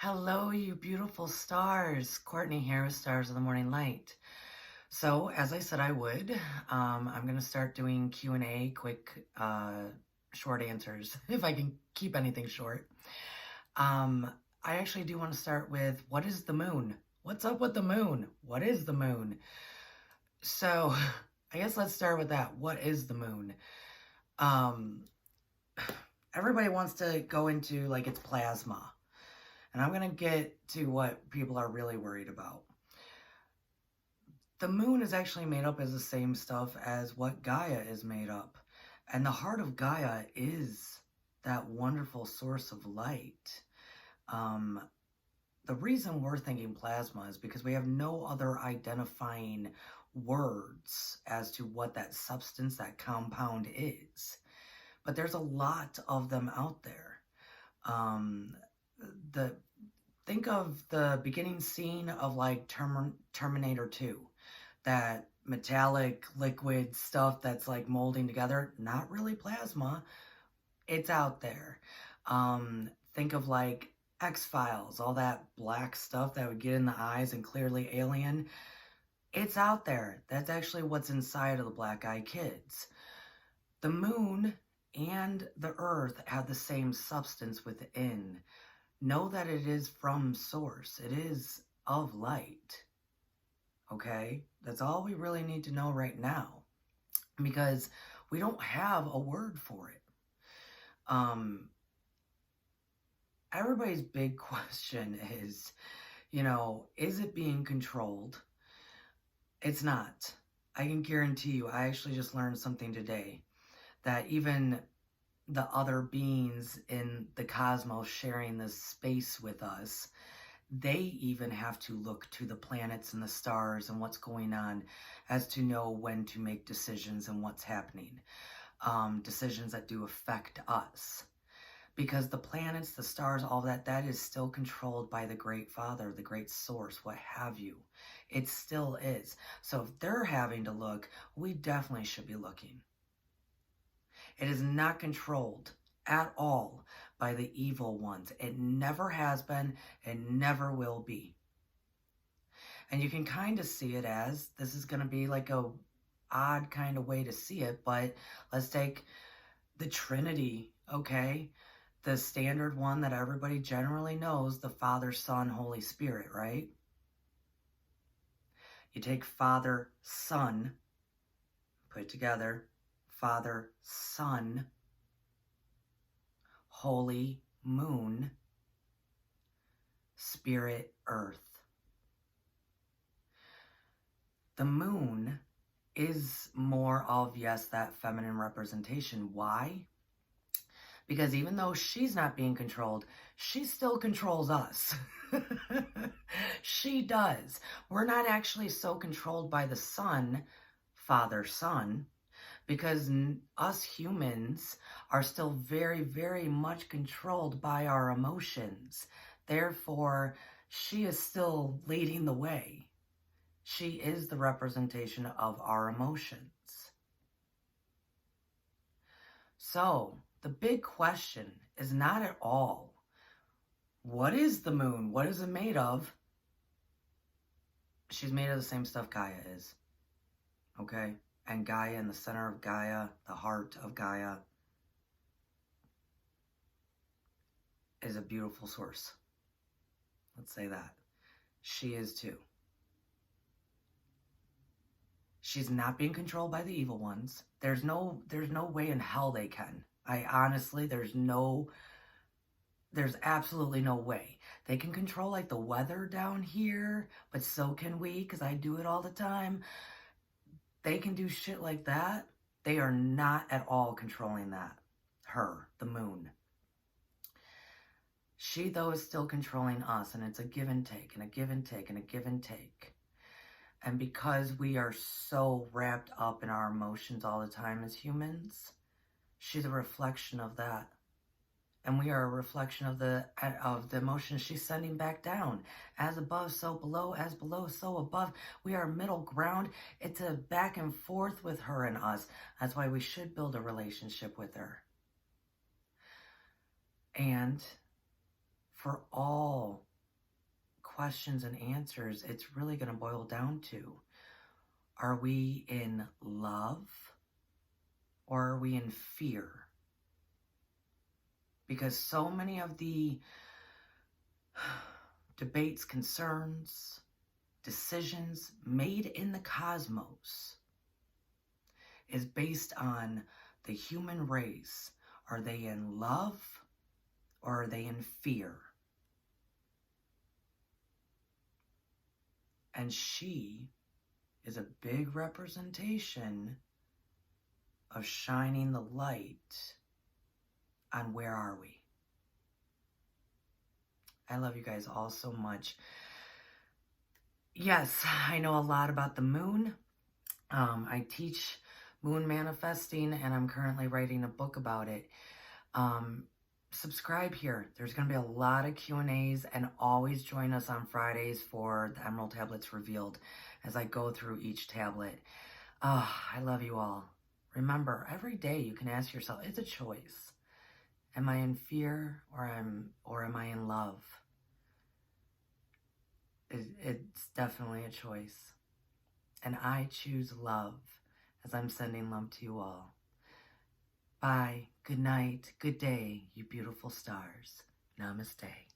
Hello, you beautiful stars. Courtney here with Stars of the Morning Light. So, as I said I would, I'm going to start doing Q&A, quick, short answers, if I can keep anything short. I actually do want to start with, what is the moon? What's up with the moon? What is the moon? So, I guess let's start with that. What is the moon? Everybody wants to go into, like, it's plasma. And I'm going to get to what people are really worried about. The moon is actually made up as the same stuff as what Gaia is made up. And the heart of Gaia is that wonderful source of light. The reason we're thinking plasma is because we have no other identifying words as to what that substance, that compound is. But there's a lot of them out there. Think of the beginning scene of like Terminator 2, that metallic liquid stuff that's like molding together. Not really plasma. It's out there. Think of like X-Files, all that black stuff that would get in the eyes and clearly alien. It's out there. That's actually what's inside of the black eye kids. The moon and the earth have the same substance within. Know that it is from source. It is of light. Okay? That's all we really need to know right now, because we don't have a word for it. Everybody's big question is, is it being controlled? It's not. I can guarantee you, I actually just learned something today, that even the other beings in the cosmos sharing this space with us, they even have to look to the planets and the stars and what's going on as to know when to make decisions and what's happening. Decisions that do affect us. Because the planets, the stars, all that is still controlled by the Great Father, the Great Source, what have you. It still is. So if they're having to look, we definitely should be looking. It is not controlled at all by the evil ones. It never has been and never will be. And you can kind of see it as, this is going to be like a odd kind of way to see it, but let's take the Trinity, okay? The standard one that everybody generally knows, the Father, Son, Holy Spirit, right? You take Father, Son, put it together, Father, Son, Holy Moon, Spirit, Earth. The moon is more of, yes, that feminine representation. Why? Because even though she's not being controlled, she still controls us. She does. We're not actually so controlled by the sun, Father, Son, because us humans are still very, very much controlled by our emotions. Therefore, she is still leading the way. She is the representation of our emotions. So, the big question is not at all, what is the moon? What is it made of? She's made of the same stuff Gaia is. Okay? And Gaia, in the center of Gaia, the heart of Gaia, is a beautiful source. Let's say that. She is too. She's not being controlled by the evil ones. There's no way in hell they can. There's absolutely no way. They can control like the weather down here, but so can we, because I do it all the time. They can do shit like that. They are not at all controlling that. Her, the moon. She, though, is still controlling us, and it's a give and take, and a give and take, and a give and take. And because we are so wrapped up in our emotions all the time as humans, she's a reflection of that. And we are a reflection of the emotions she's sending back down. As above, so below. As below, so above. We are middle ground. It's a back and forth with her and us. That's why we should build a relationship with her. And for all questions and answers, it's really going to boil down to, are we in love or are we in fear? Because so many of the debates, concerns, decisions made in the cosmos is based on the human race. Are they in love or are they in fear? And she is a big representation of shining the light on where are we. I love you guys all so much. Yes, I know a lot about the moon. I teach moon manifesting, and I'm currently writing a book about it. Subscribe here. There's going to be a lot of Q&As, and always join us on Fridays for the Emerald Tablets Revealed as I go through each tablet. I love you all. Remember, every day you can ask yourself, it's a choice. Am I in fear or am I in love? It's definitely a choice. And I choose love as I'm sending love to you all. Bye. Good night. Good day, you beautiful stars. Namaste.